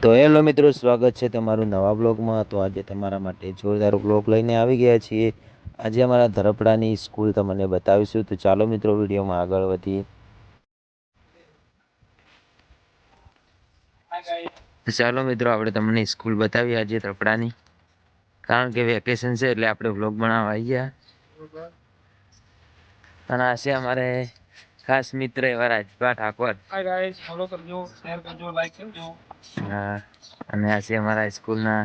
તો હેલો મિત્રો, સ્વાગત છે તમારું નવા બ્લોગમાં। તો આજે તમારા માટે જોરદાર બ્લોગ લઈને આવી ગયા છીએ। આજે અમારા ધરપડાની સ્કૂલ તમને બતાવીશું। તો ચાલો મિત્રો, વિડીયોમાં આગળ વધીએ। ચાલો મિત્રો, આપણે તમને સ્કૂલ બતાવીએ આજે ધરપડાની, કારણ કે વેકેશન છે એટલે આપણે બ્લોગ બનાવવા આવી ગયા। અને આ છે અમારે ખાસ મિત્ર એવા Rajbha Thakor. Hi guys, follow કરજો, શેર કરજો, લાઈક કરજો। હા, અને આ છે અમારા સ્કૂલના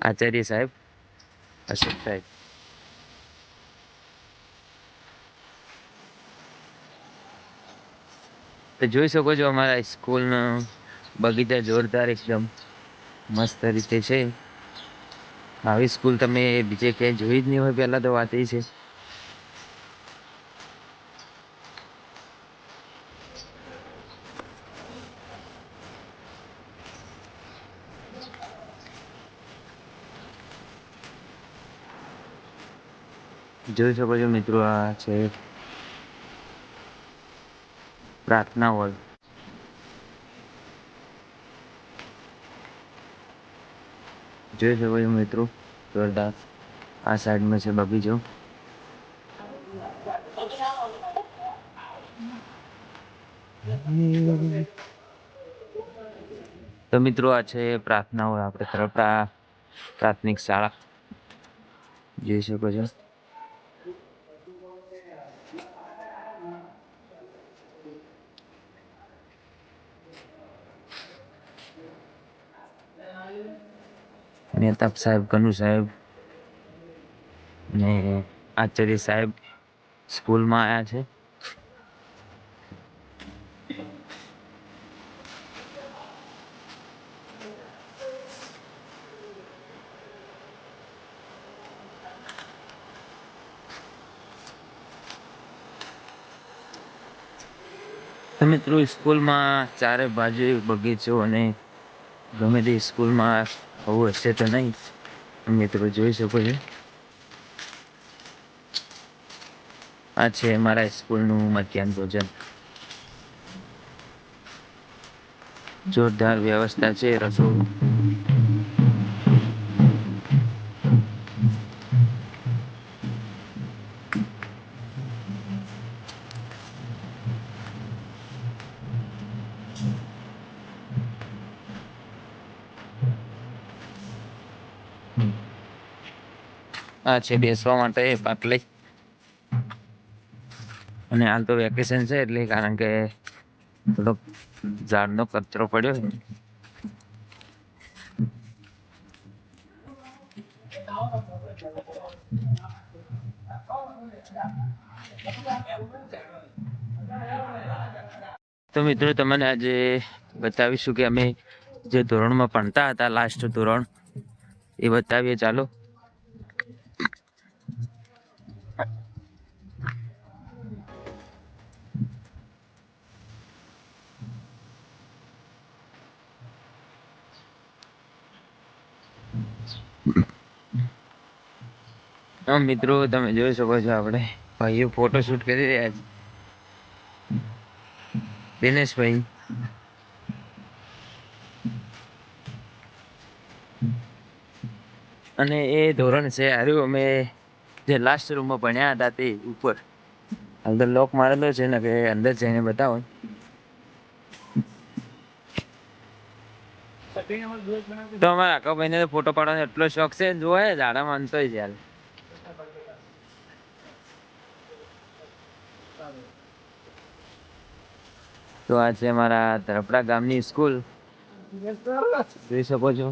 આચાર્ય સાહેબ અશોક સાહેબ। તો જોઈ શકો છો અમારા સ્કૂલનો બગીચા જોરદાર એકદમ મસ્ત રીતે છે। આવી સ્કૂલ તમે બીજે ક્યાંય જોઈ જ નહીં હોય। પહેલાં તો વાત એ છે। જોઈ શકો છો મિત્રો, આ છે પ્રાર્થના હોલ। જોઈ શકો છો મિત્રો, જોરદાર। આ સાઈડમાં છે બગીચો। તો મિત્રો, આ છે પ્રાર્થના હોલ, આપણે ધરપડા પ્રાથમિક શાળા જોઈ શકો છો। મહેતાબ સાહેબ, કનુ સાહેબ ને આચાર્ય સાહેબ સ્કૂલમાં આવ્યા છે। તો મિત્રો, સ્કૂલમાં ચારે બાજુ બગીચો અને ગમે તે સ્કૂલમાં આવું હશે તો નહીં। મિત્રો જોઈ શકો છો, આ છે અમારા સ્કૂલનું મધ્યાહન ભોજન। જોરદાર વ્યવસ્થા છે રસોડું। આ છે બેસવા માટે પાટલી। અને હાલ તો વેકેશન છે એટલે કારણ કે થોડોક ઝાડનો કચરો પડ્યો છે। તો મિત્રો, તમને આજે બતાવીશું કે અમે જે ધોરણમાં ભણતા હતા, લાસ્ટ ધોરણ, એ બતાવીએ। ચાલો। મિત્રો, તમે જોઈ શકો છો આપણે ભાઈઓ ફોટોશૂટ કરી રહ્યા છે। દિનેશભાઈ અને એ ધોરણ છે હાર્યું અમે જે લાસ્ટ રૂમમાં ભણ્યા હતા તે ઉપર। અંદર લોક મારેલો છે ને, કે અંદર જઈને બતાવો। તો અમારા આકાભાઈને ફોટો પાડવાનો એટલો શોખ છે, જોવે ઝાડા માનતો યાર। તો આ છે અમારા ધરપડા ગામની સ્કૂલ, જોઈ શકો છો।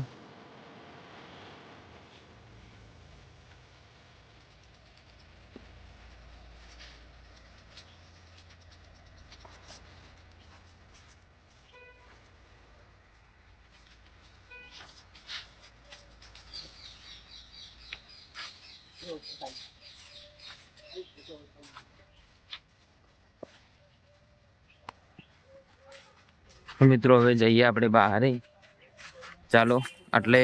મિત્રો, હવે જઈએ આપણે બહાર। ચાલો, એટલે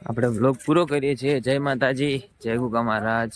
આપણે વ્લોગ પૂરો કરીએ છીએ। જય માતાજી, જય ગુગા મહારાજ।